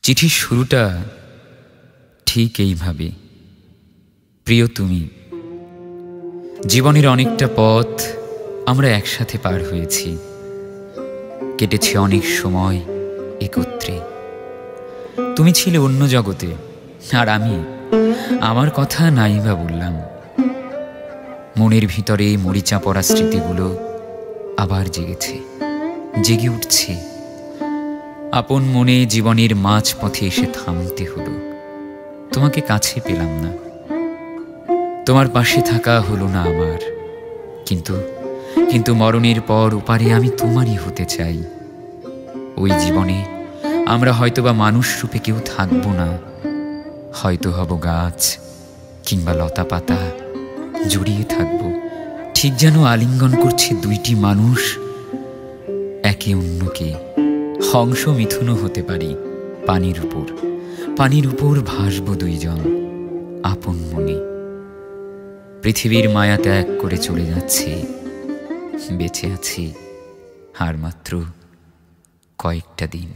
চিঠির শুরুটা ঠিক এইভাবে। প্রিয় তুমি, জীবনের অনেকটা পথ আমরা একসাথে পার হয়েছি, কেটেছে অনেক সময় একত্রে। তুমি ছিলে অন্য জগতে, আর আমি আমার কথা নাই বা বললাম। মনের ভিতরে মরিচা পড়া স্মৃতিগুলো আবার জেগেছে, জেগে উঠছে। আপন মনে জীবনের মাঝ পথে এসে থামতে হলো। তোমাকে কাছে পেলাম না, তোমার পাশে থাকা হলো না আমার। কিন্তু কিন্তু মরণের পর ওপারে আমি তোমারই হতে চাই। ওই জীবনে আমরা হয়তোবা মানুষ রূপে কেউ থাকবো না, হয়তো হব গাছ কিংবা লতা পাতা, জড়িয়ে থাকবো ঠিক যেন আলিঙ্গন করছে দুইটি মানুষ একে অন্যকে। হংস মিথুনও হতে পারি পানির উপর ভাসবো দুইজন আপন মনে। পৃথিবীর মায়া ত্যাগ করে চলে যাচ্ছি, বেঁচে আছি আর মাত্র কয়েকটা দিন।